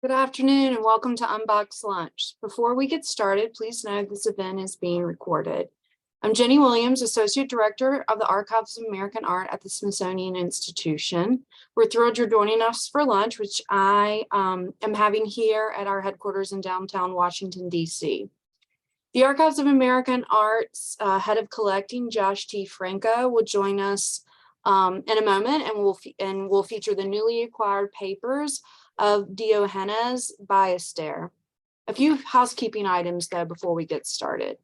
Good afternoon and welcome to Unboxed Lunch. Before we get started, please note this event is being recorded. I'm Jenny Williams, Associate Director of the Archives of American Art at the Smithsonian Institution. We're thrilled you're joining us for lunch, which I am having here at our headquarters in downtown Washington, D.C. The Archives of American Art's head of collecting, Josh T Franco, will join us in a moment and we'll feature the newly acquired papers of Diogenes Ballester. A few housekeeping items though before we get started.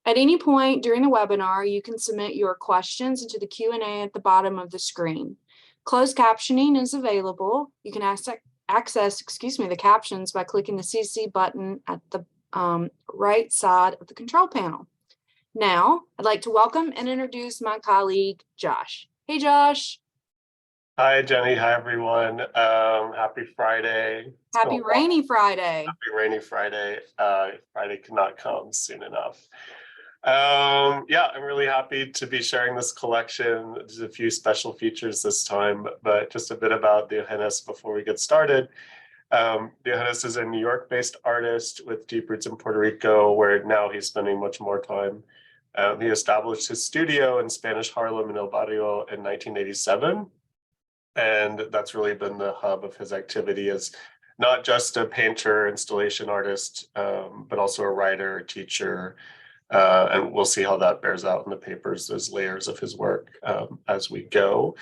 At any point during the webinar, you can submit your questions into the Q&A at the bottom of the screen. Closed captioning is available. You can access the captions by clicking the CC button at the right side of the control panel. Now, I'd like to welcome and introduce my colleague, Josh. Hey, Josh. Hi, Jenny. Hi, everyone. Happy Friday. Happy rainy Friday. Happy rainy Friday. Friday could not come soon enough. Yeah, I'm really happy to be sharing this collection. There's a few special features this time, but just a bit about Diogenes before we get started. Diogenes is a New York-based artist with deep roots in Puerto Rico, where now he's spending much more time. He established his studio in Spanish Harlem in El Barrio in 1987. And that's really been the hub of his activity as not just a painter, installation artist, but also a writer, teacher. And we'll see how that bears out in the papers. There's layers of his work as we go.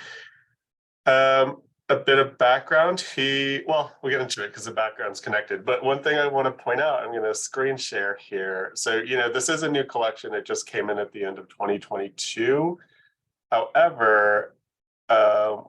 A bit of background. We'll get into it because the background's connected. But one thing I want to point out, I'm going to screen share here. So, this is a new collection. It just came in at the end of 2022. However,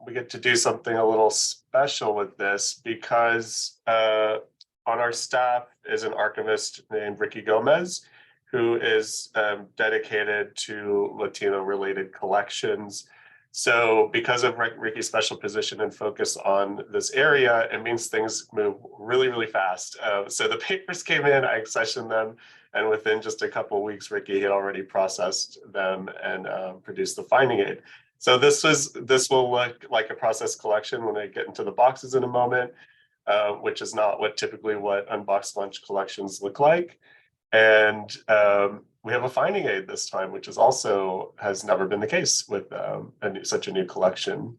we get to do something a little special with this because on our staff is an archivist named Ricky Gomez, who is dedicated to Latino-related collections. So because of Ricky's special position and focus on this area, it means things move really, really fast. So the papers came in, I accessioned them, and within just a couple of weeks, Ricky had already processed them and produced the finding aid. So this will look like a process collection when I get into the boxes in a moment, which is not typically what Unboxed Lunch collections look like. And we have a finding aid this time, which has never been the case with such a new collection.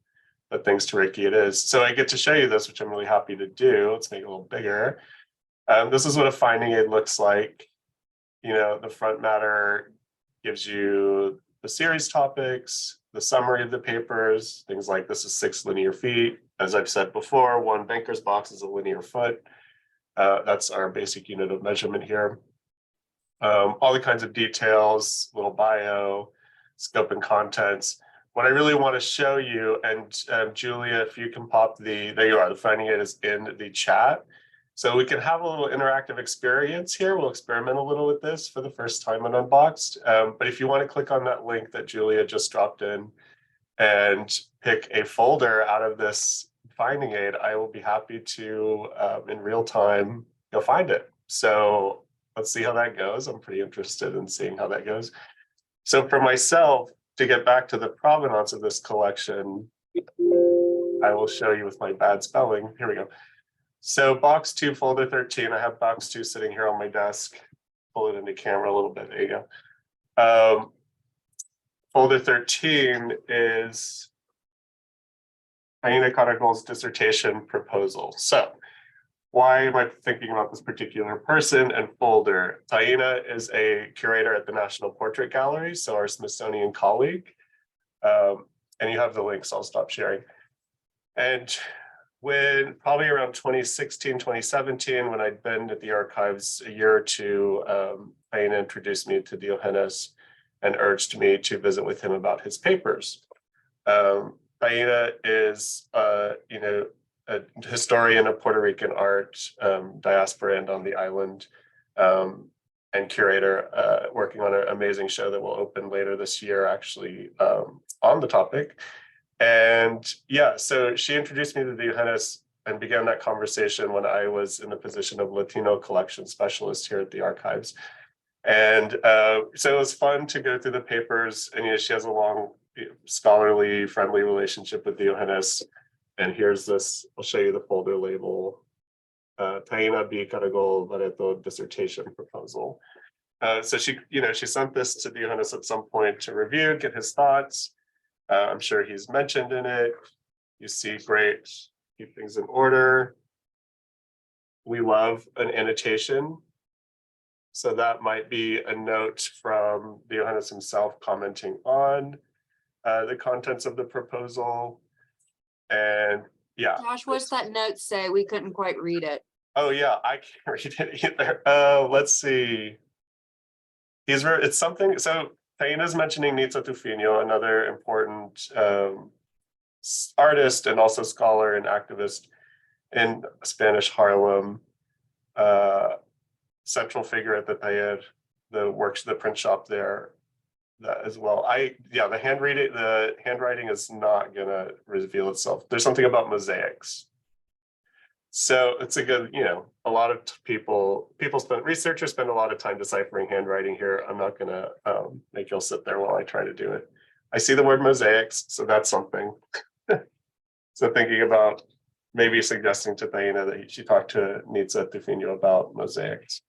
But thanks to Ricky, it is. So I get to show you this, which I'm really happy to do. Let's make it a little bigger. This is what a finding aid looks like. The front matter gives you the series topics, the summary of the papers, things like this is 6 linear feet. As I've said before, 1 banker's box is a linear foot. That's our basic unit of measurement here. All the kinds of details, little bio, scope and contents. What I really want to show you, and Julia, if you can pop there you are, the finding aid is in the chat. So we can have a little interactive experience here. We'll experiment a little with this for the first time on Unboxed. But if you want to click on that link that Julia just dropped in and pick a folder out of this finding aid, I will be happy to, in real time, go find it. So let's see how that goes. I'm pretty interested in seeing how that goes. So for myself, to get back to the provenance of this collection, I will show you with my bad spelling. Here we go. So box 2, folder 13, I have box 2 sitting here on my desk. Pull it into camera a little bit, there you go. Folder 13 is Aina Caracol's dissertation proposal. So why am I thinking about this particular person and folder? Taina is a curator at the National Portrait Gallery, so our Smithsonian colleague. And you have the link, so I'll stop sharing. And when probably around 2016, 2017, when I'd been at the archives a year or two, Taina introduced me to Diogenes and urged me to visit with him about his papers. Taina is, a historian of Puerto Rican art, diaspora and on the island, and curator, working on an amazing show that will open later this year, actually, on the topic. And yeah, so she introduced me to Diogenes and began that conversation when I was in the position of Latino collection specialist here at the archives. And so it was fun to go through the papers, and she has a long scholarly, friendly relationship with Diogenes. And here's this, I'll show you the folder label. Taina B. Caragol Loreto dissertation proposal. So she sent this to Diogenes at some point to review, get his thoughts. I'm sure he's mentioned in it. You see, great, keep things in order. We love an annotation. So that might be a note from Diogenes himself commenting on the contents of the proposal. And yeah. Josh, what's that note say? We couldn't quite read it. Oh yeah, I can't read it either. Let's see. It's something, so Taina's mentioning Nitza Tufino, another important artist and also scholar and activist in Spanish Harlem, central figure at the Taller, the print shop there, that as well. The handwriting is not gonna reveal itself. There's something about mosaics. So it's a good, a lot of researchers spend a lot of time deciphering handwriting here. I'm not gonna make y'all sit there while I try to do it. I see the word mosaics, so that's something. So thinking about maybe suggesting to Taina that she talked to Nitza Tufino about mosaics.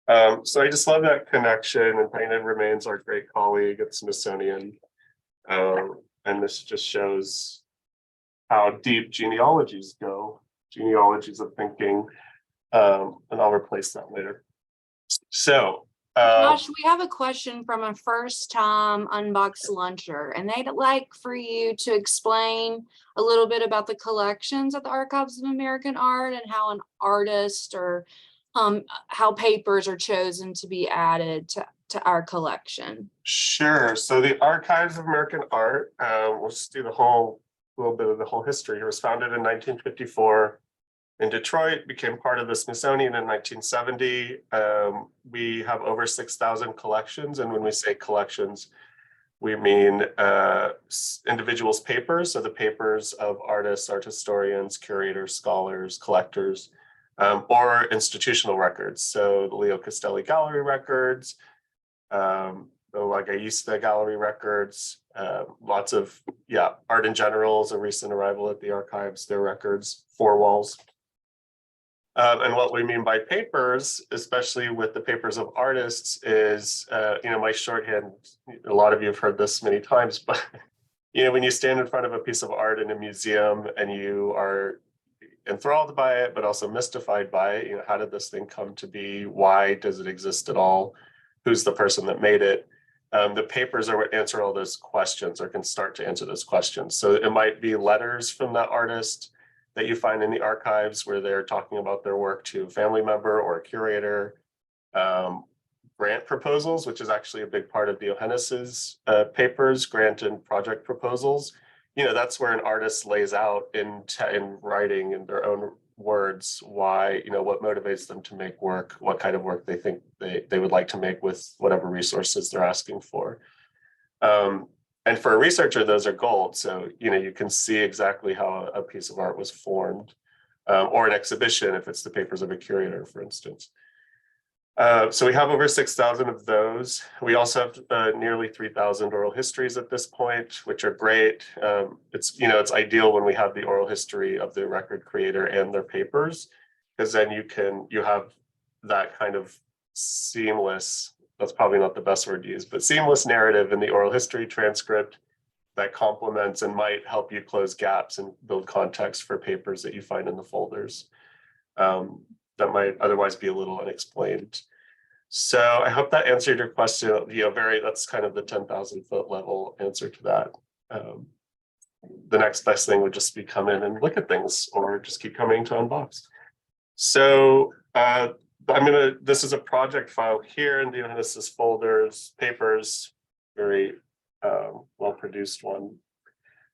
So I just love that connection, and Taina remains our great colleague at Smithsonian. And this just shows how deep genealogies go. Genealogies of thinking, and I'll replace that later. So, Josh, we have a question from a first-time Unboxed Luncher, and they'd like for you to explain a little bit about the collections at the Archives of American Art and how an artist or how papers are chosen to be added to our collection. Sure. So the Archives of American Art, we'll just do little bit of the whole history. It was founded in 1954 in Detroit, became part of the Smithsonian in 1970. We have over 6,000 collections. And when we say collections, we mean individuals' papers. So the papers of artists, art historians, curators, scholars, collectors, or institutional records. So the Leo Castelli Gallery records, the Lagaista Gallery records, lots of, art in general is a recent arrival at the archives, their records, four walls. And what we mean by papers, especially with the papers of artists, is, my shorthand, a lot of you have heard this many times, but, when you stand in front of a piece of art in a museum and you are enthralled by it, but also mystified by it, how did this thing come to be? Why does it exist at all? Who's the person that made it? The papers are what answer all those questions, or can start to answer those questions. So it might be letters from that artist that you find in the archives where they're talking about their work to a family member or a curator. Grant proposals, which is actually a big part of Diogenes's papers, grant and project proposals. That's where an artist lays out in writing in their own words why, what motivates them to make work, what kind of work they think they would like to make with whatever resources they're asking for. And for a researcher, those are gold. So, you can see exactly how a piece of art was formed, or an exhibition if it's the papers of a curator, for instance. So we have over 6,000 of those. We also have nearly 3,000 oral histories at this point, which are great. It's ideal when we have the oral history of the record creator and their papers, because then you have that kind of seamless, that's probably not the best word to use, but seamless narrative in the oral history transcript that complements and might help you close gaps and build context for papers that you find in the folders that might otherwise be a little unexplained. So I hope that answered your question. That's kind of the 10,000 foot level answer to that. The next best thing would just be come in and look at things, or just keep coming to Unboxed. So this is a project file here in Diogenes's folders, papers, very well-produced one.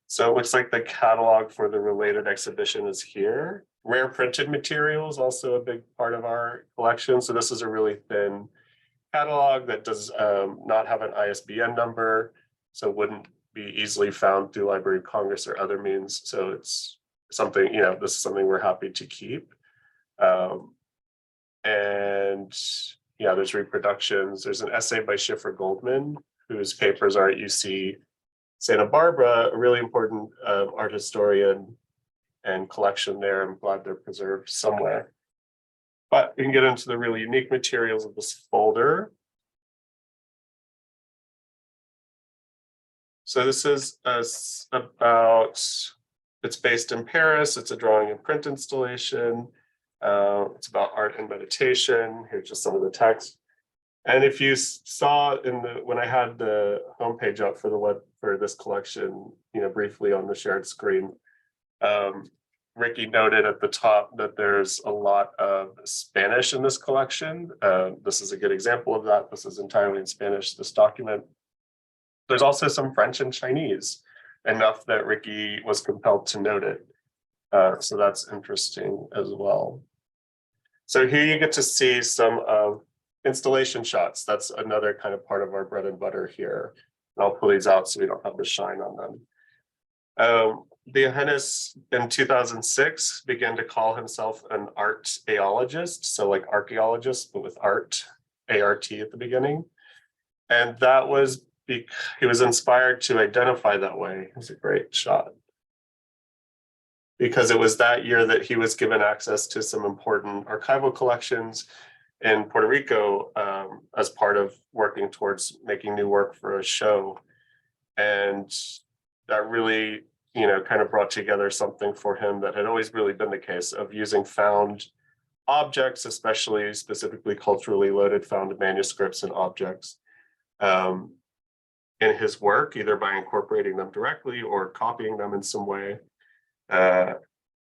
So it looks like the catalog for the related exhibition is here. Rare printed materials, also a big part of our collection. So this is a really thin catalog that does not have an ISBN number, so wouldn't be easily found through Library of Congress or other means. So it's something, this is something we're happy to keep. There's reproductions. There's an essay by Schiffer Goldman, whose papers are at UC Santa Barbara, a really important art historian and collection there. I'm glad they're preserved somewhere. But we can get into the really unique materials of this folder. So this is about, it's based in Paris. It's a drawing and print installation. It's about art and meditation. Here's just some of the text. And if you saw when I had the homepage up for this collection, briefly on the shared screen, Ricky noted at the top that there's a lot of Spanish in this collection. This is a good example of that. This is entirely in Spanish, this document. There's also some French and Chinese, enough that Ricky was compelled to note it. So that's interesting as well. So here you get to see some of installation shots. That's another kind of part of our bread and butter here. And I'll pull these out so we don't have the shine on them. Diogenes in 2006 began to call himself an archaeologist, so like archaeologist, but with art, ART at the beginning. And that was he was inspired to identify that way. It's a great shot. Because it was that year that he was given access to some important archival collections in Puerto Rico as part of working towards making new work for a show. And that really, kind of brought together something for him that had always really been the case of using found objects, especially specifically culturally loaded found manuscripts and objects in his work, either by incorporating them directly or copying them in some way.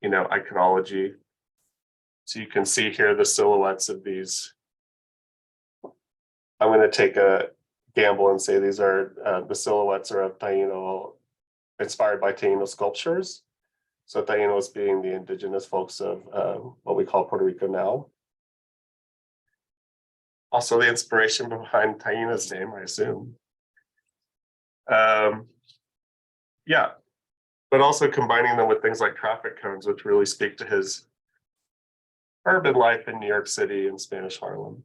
Iconology. So you can see here the silhouettes of these. I'm going to take a gamble and say these are the silhouettes are of Taino, inspired by Taino sculptures. So Tainos being the indigenous folks of what we call Puerto Rico now. Also the inspiration behind Taina's name, I assume. Yeah, but also combining them with things like traffic cones, which really speak to his urban life in New York City and Spanish Harlem.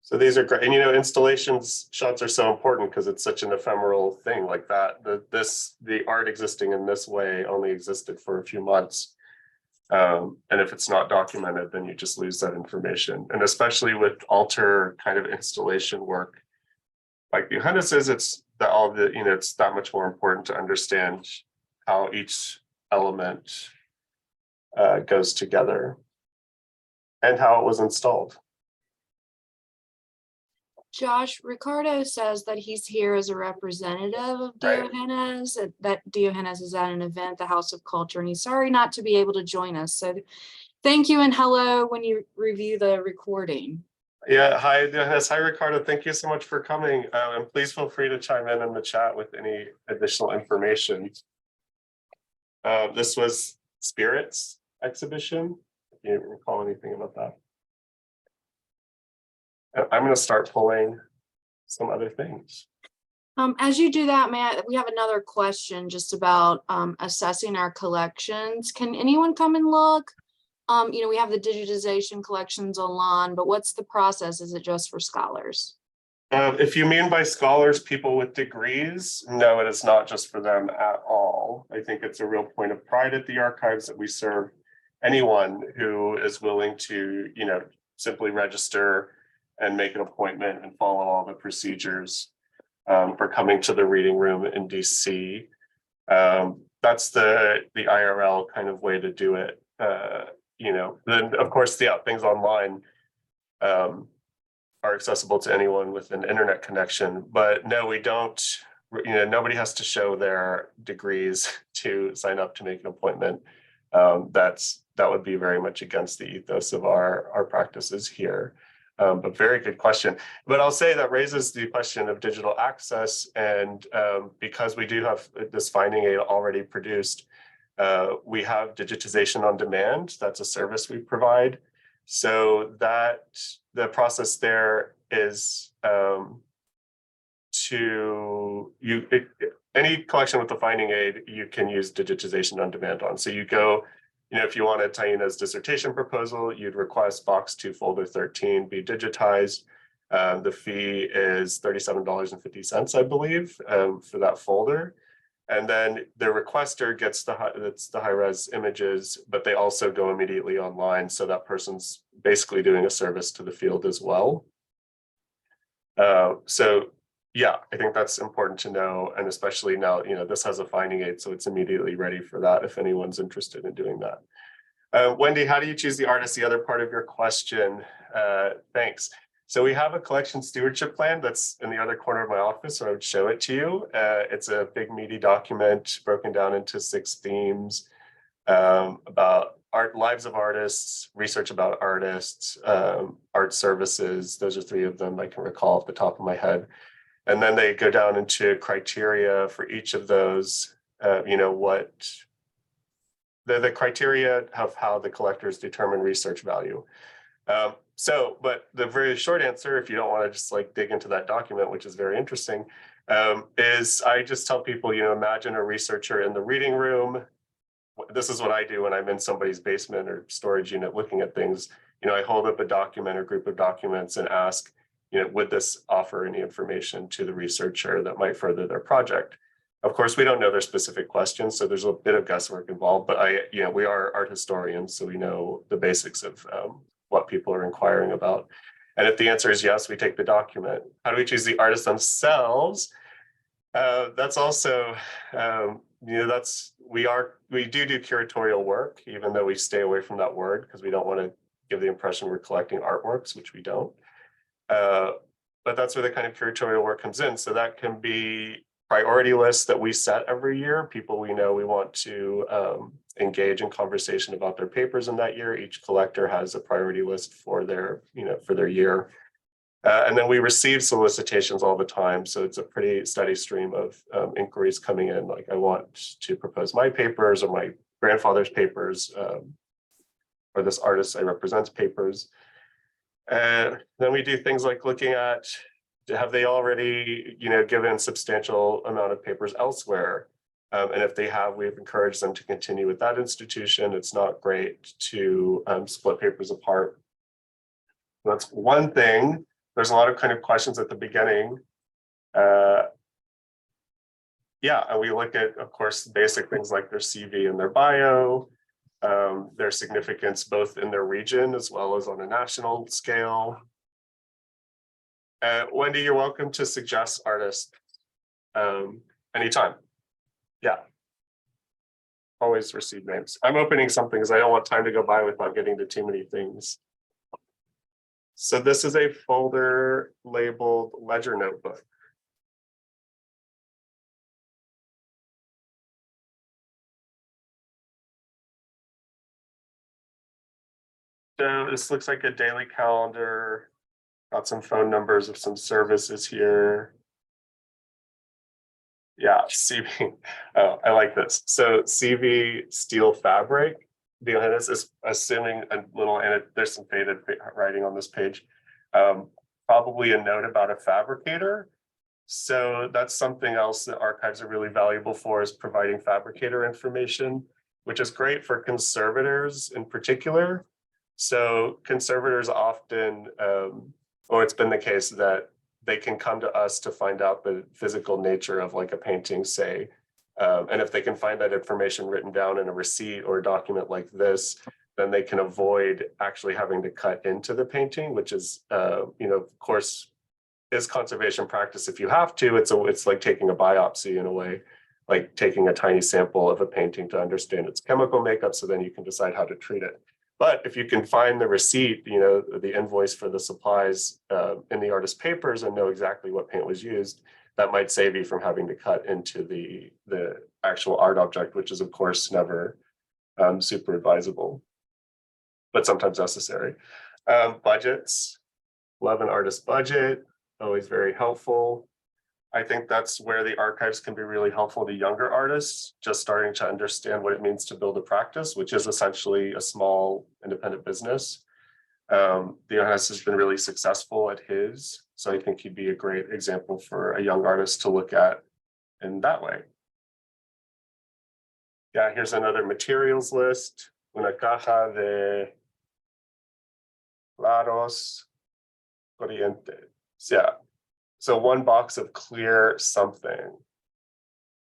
So these are great. And installations shots are so important because it's such an ephemeral thing like that. The art existing in this way only existed for a few months. And if it's not documented, then you just lose that information. And especially with altar kind of installation work, like Diogenes says, it's that much more important to understand how each element goes together and how it was installed. Josh, Ricardo says that he's here as a representative of Diogenes, that Diogenes is at an event, the House of Culture, and he's sorry not to be able to join us. So thank you and hello when you review the recording. Yeah, hi Diogenes, hi Ricardo, thank you so much for coming. And please feel free to chime in the chat with any additional information. This was Spirits exhibition, if you recall anything about that. I'm going to start pulling some other things. As you do that, we have another question just about assessing our collections. Can anyone come and look? We have the digitization collections online, but what's the process? Is it just for scholars? If you mean by scholars, people with degrees, no, it is not just for them at all. I think it's a real point of pride at the archives that we serve anyone who is willing to, simply register and make an appointment and follow all the procedures for coming to the reading room in DC. That's the IRL kind of way to do it. Then of course, things online are accessible to anyone with an internet connection, but no, we don't, nobody has to show their degrees to sign up to make an appointment. That would be very much against the ethos of our practices here. But very good question. But I'll say that raises the question of digital access. And because we do have this finding aid already produced, we have digitization on demand. That's a service we provide. So that the process there is any collection with the finding aid, you can use digitization on demand on. So you go, if you wanted Taina's dissertation proposal, you'd request box 2 folder 13 be digitized. The fee is $37.50, I believe, for that folder. And then the requester gets the high-res images, but they also go immediately online. So that person's basically doing a service to the field as well. So yeah, I think that's important to know. And especially now, this has a finding aid, so it's immediately ready for that if anyone's interested in doing that. Wendy, how do you choose the artist? The other part of your question. Thanks. So we have a collection stewardship plan that's in the other corner of my office, so I would show it to you. It's a big meaty document broken down into 6 themes about lives of artists, research about artists, art services. Those are 3 of them I can recall off the top of my head. And then they go down into criteria for each of those, what the criteria of how the collectors determine research value. But the very short answer, if you don't want to just like dig into that document, which is very interesting, is I just tell people, imagine a researcher in the reading room. This is what I do when I'm in somebody's basement or storage unit looking at things. I hold up a document or group of documents and ask, would this offer any information to the researcher that might further their project? Of course, we don't know their specific questions, so there's a bit of guesswork involved, but we are art historians, so we know the basics of what people are inquiring about. And if the answer is yes, we take the document. How do we choose the artists themselves? That's also, we do curatorial work, even though we stay away from that word because we don't want to give the impression we're collecting artworks, which we don't. But that's where the kind of curatorial work comes in. So that can be priority lists that we set every year, people we know we want to engage in conversation about their papers in that year. Each collector has a priority list for their year. And then we receive solicitations all the time. So it's a pretty steady stream of inquiries coming in. Like, I want to propose my papers or my grandfather's papers, or this artist I represent's papers. And then we do things like looking at, have they already, given substantial amount of papers elsewhere? And if they have, we've encouraged them to continue with that institution. It's not great to split papers apart. That's one thing. There's a lot of kind of questions at the beginning. And we look at, of course, basic things like their CV and their bio, their significance both in their region as well as on a national scale. Wendy, you're welcome to suggest artists anytime. Yeah. Always receive names. I'm opening something because I don't want time to go by without getting to too many things. So this is a folder labeled Ledger Notebook. So this looks like a daily calendar. Got some phone numbers of some services here. Yeah, CV. Oh, I like this. So CV steel fabric. Diogenes is assuming a little, and there's some faded writing on this page. Probably a note about a fabricator. So that's something else that archives are really valuable for, is providing fabricator information, which is great for conservators in particular. So conservators often, or it's been the case that they can come to us to find out the physical nature of like a painting, say, and if they can find that information written down in a receipt or a document like this, then they can avoid actually having to cut into the painting, which is, of course, is conservation practice. If you have to, it's like taking a biopsy in a way, like taking a tiny sample of a painting to understand its chemical makeup, so then you can decide how to treat it. But if you can find the receipt, the invoice for the supplies in the artist's papers and know exactly what paint was used, that might save you from having to cut into the actual art object, which is of course never super advisable, but sometimes necessary. Budgets, love an artist budget, always very helpful. I think that's where the archives can be really helpful to younger artists, just starting to understand what it means to build a practice, which is essentially a small independent business. Diogenes has been really successful at his, so I think he'd be a great example for a young artist to look at in that way. Yeah, here's another materials list. Una caja de claros corrientes. Yeah. So one box of clear something.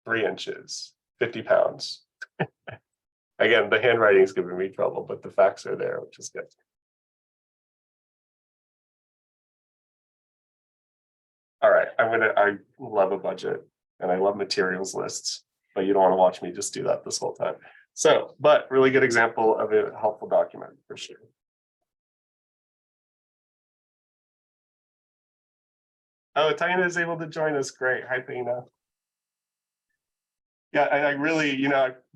3 inches, 50 pounds. Again, the handwriting is giving me trouble, but the facts are there, which is good. All right, I love a budget and I love materials lists, but you don't want to watch me just do that this whole time. So, but really good example of a helpful document for sure. Oh, Taina is able to join us. Great. Hi, Taina. Yeah, I really,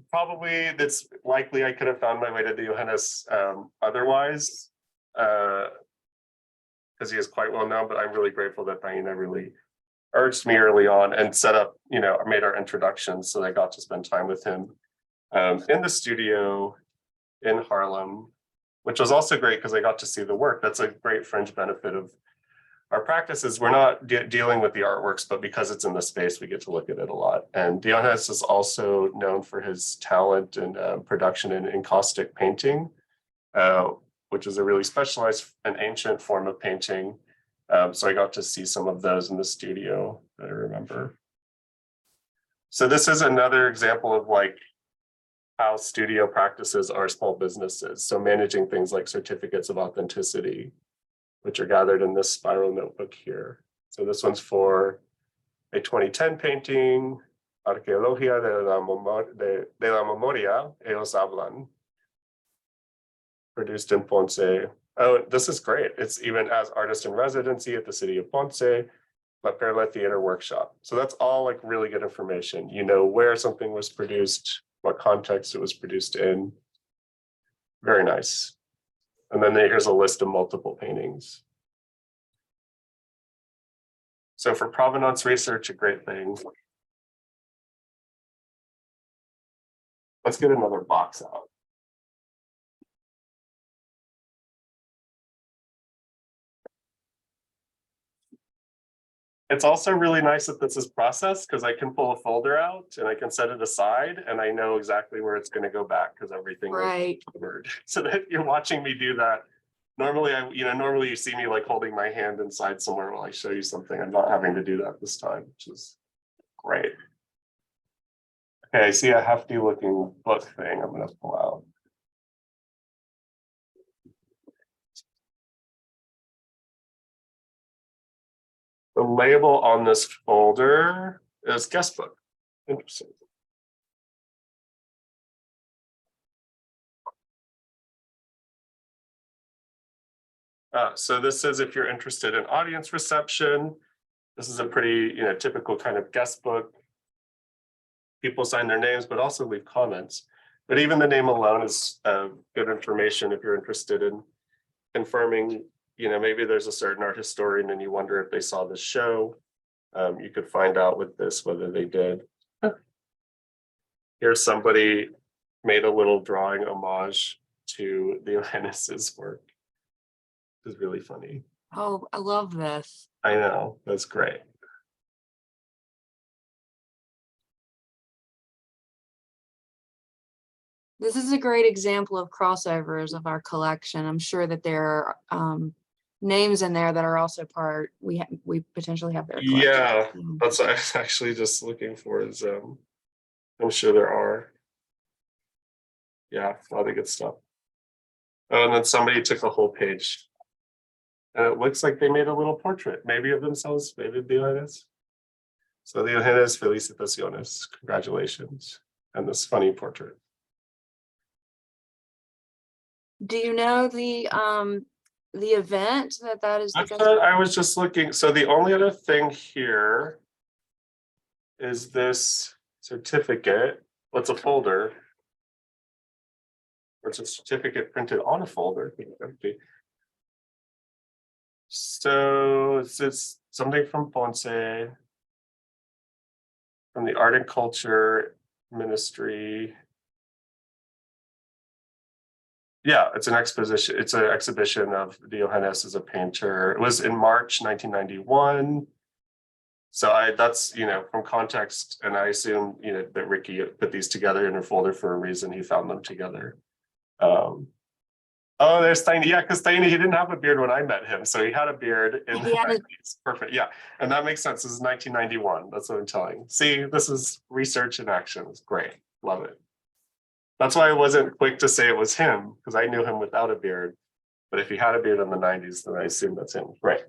probably that's likely I could have found my way to Diogenes otherwise, because he is quite well known, but I'm really grateful that Taina really urged me early on and set up, made our introductions, so I got to spend time with him in the studio in Harlem, which was also great because I got to see the work. That's a great fringe benefit of our practices. We're not dealing with the artworks, but because it's in the space, we get to look at it a lot. And Diogenes is also known for his talent and production in encaustic painting, which is a really specialized and ancient form of painting. So I got to see some of those in the studio that I remember. So this is another example of like how studio practices are small businesses. So managing things like certificates of authenticity, which are gathered in this spiral notebook here. So this one's for a 2010 painting, Arqueología de la Memoria, Ellos Hablan, produced in Ponce. Oh, this is great. It's even as artist in residency at the city of Ponce, La Perla Theater Workshop. So that's all like really good information. You know where something was produced, what context it was produced in. Very nice. And then here's a list of multiple paintings. So for provenance research, a great thing. Let's get another box out. It's also really nice that this is processed because I can pull a folder out and I can set it aside and I know exactly where it's going to go back because everything is covered. So that you're watching me do that. Normally, normally you see me like holding my hand inside somewhere while I show you something. I'm not having to do that this time, which is great. Okay, I see a hefty looking book thing I'm going to pull out. The label on this folder is guest book. Interesting. So this is if you're interested in audience reception. This is a pretty typical kind of guest book. People sign their names, but also leave comments. But even the name alone is good information if you're interested in confirming, maybe there's a certain art historian and you wonder if they saw this show. You could find out with this whether they did. Here's somebody made a little drawing homage to Diogenes's work. It's really funny. Oh, I love this. I know, that's great. This is a great example of crossovers of our collection. I'm sure that there are names in there that are also part, we potentially have their collection. Yeah, that's what I was actually just looking for is I'm sure there are. Yeah, a lot of good stuff. Oh, and then somebody took a whole page. And it looks like they made a little portrait, maybe of themselves, maybe of Diogenes. So Diogenes, felicitaciones, congratulations, and this funny portrait. Do you know the event that is? I was just looking. So the only other thing here is this certificate. What's a folder? Or it's a certificate printed on a folder. So it's something from Ponce, from the Art and Culture Ministry. Yeah, it's an exposition. It's an exhibition of Diogenes as a painter. It was in March 1991. So that's from context, and I assume that Ricky put these together in a folder for a reason. He found them together. Oh, Oh, there's Tiny. Yeah, because Tiny, he didn't have a beard when I met him. So he had a beard in the He had a 90s. Perfect. Yeah. And that makes sense. This is 1991. That's what I'm telling you. See, this is research in action. It's great. Love it. That's why I wasn't quick to say it was him, because I knew him without a beard. But if he had a beard in the 90s, then I assume that's him. Right.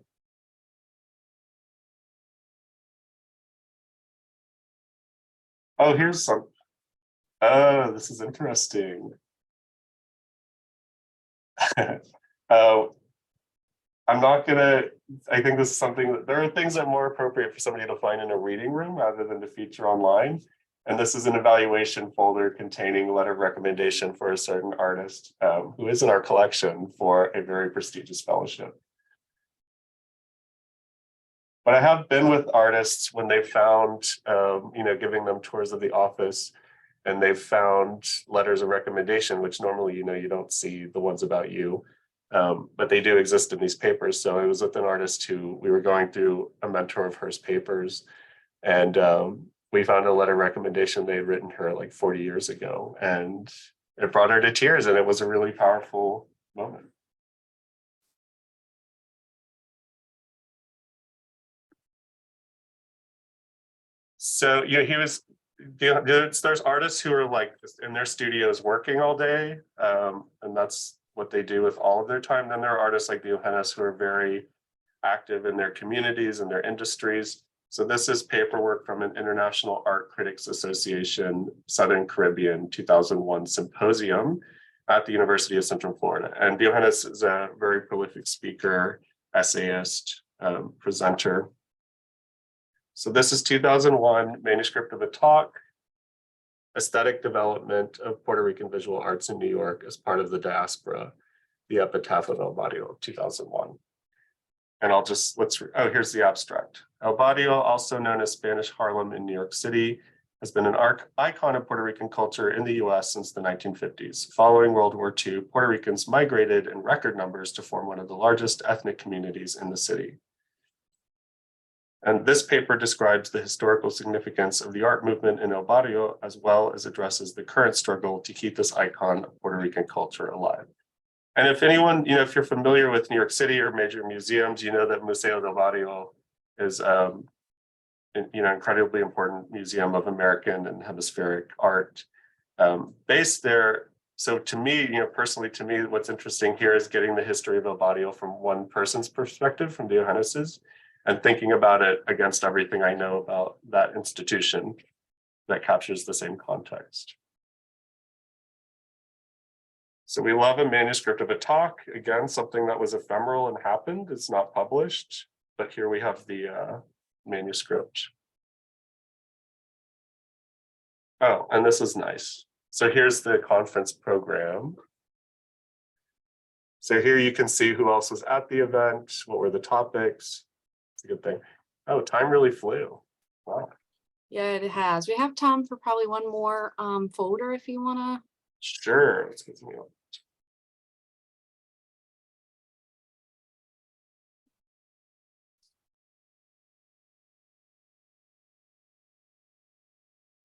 Oh, here's some. Oh, this is interesting. Oh, I'm not gonna, I think this is something that there are things that are more appropriate for somebody to find in a reading room rather than to feature online. And this is an evaluation folder containing a letter of recommendation for a certain artist who is in our collection for a very prestigious fellowship. But I have been with artists when they've found, giving them tours of the office, and they've found letters of recommendation, which normally, you don't see the ones about you. But they do exist in these papers. So I was with an artist who we were going through a mentor of hers papers, and we found a letter of recommendation they had written her like 40 years ago, and it brought her to tears, and it was a really powerful moment. So there's artists who are like in their studios working all day, and that's what they do with all of their time. Then there are artists like Diogenes who are very active in their communities and their industries. So this is paperwork from an International Art Critics Association Southern Caribbean 2001 symposium at the University of Central Florida. And Diogenes is a very prolific speaker, essayist, presenter. So this is 2001 manuscript of a talk, aesthetic development of Puerto Rican visual arts in New York as part of the diaspora, the epitaph of El Barrio, 2001. And here's the abstract. El Barrio, also known as Spanish Harlem in New York City, has been an icon of Puerto Rican culture in the US since the 1950s. Following World War II, Puerto Ricans migrated in record numbers to form one of the largest ethnic communities in the city. And this paper describes the historical significance of the art movement in El Barrio, as well as addresses the current struggle to keep this icon of Puerto Rican culture alive. And if anyone, if you're familiar with New York City or major museums, you know that Museo del Barrio is, incredibly important museum of American and hemispheric art based there. So to me, personally, to me, what's interesting here is getting the history of El Barrio from one person's perspective, from Diogenes's, and thinking about it against everything I know about that institution that captures the same context. So we love a manuscript of a talk. Again, something that was ephemeral and happened. It's not published, but here we have the manuscript. Oh, and this is nice. So here's the conference program. So here you can see who else was at the event, what were the topics. It's a good thing. Oh, time really flew. Wow. Yeah, it has. We have time for probably one more folder if you want to. Sure, let's continue.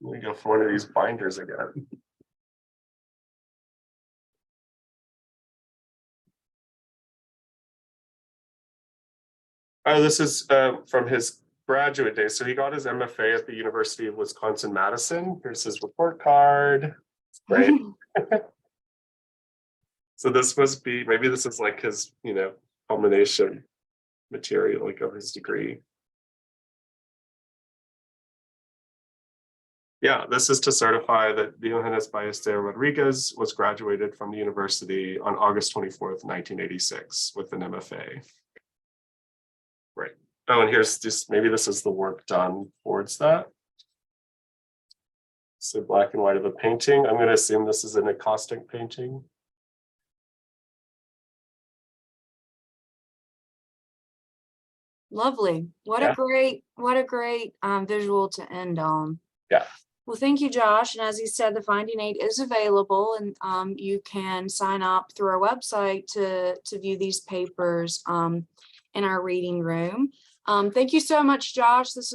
Let me go for one of these binders again. Oh, this is from his graduate days. So he got his MFA at the University of Wisconsin-Madison. Here's his report card. It's great. So this must be, maybe this is like his, culmination material, like of his degree. Yeah, this is to certify that Diogenes Ballester Rodriguez was graduated from the university on August 24th, 1986 with an MFA. Right. Oh, and here's just, maybe this is the work done towards that. So black and white of a painting. I'm going to assume this is an acoustic painting. Lovely. What a great visual to end on. Yeah. Well, thank you, Josh. And as he said, the finding aid is available, and you can sign up through our website to view these papers in our reading room. Thank you so much, Josh. This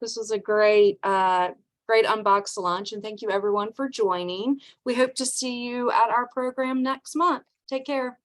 was a great Unboxed Lunch, and thank you everyone for joining. We hope to see you at our program next month. Take care.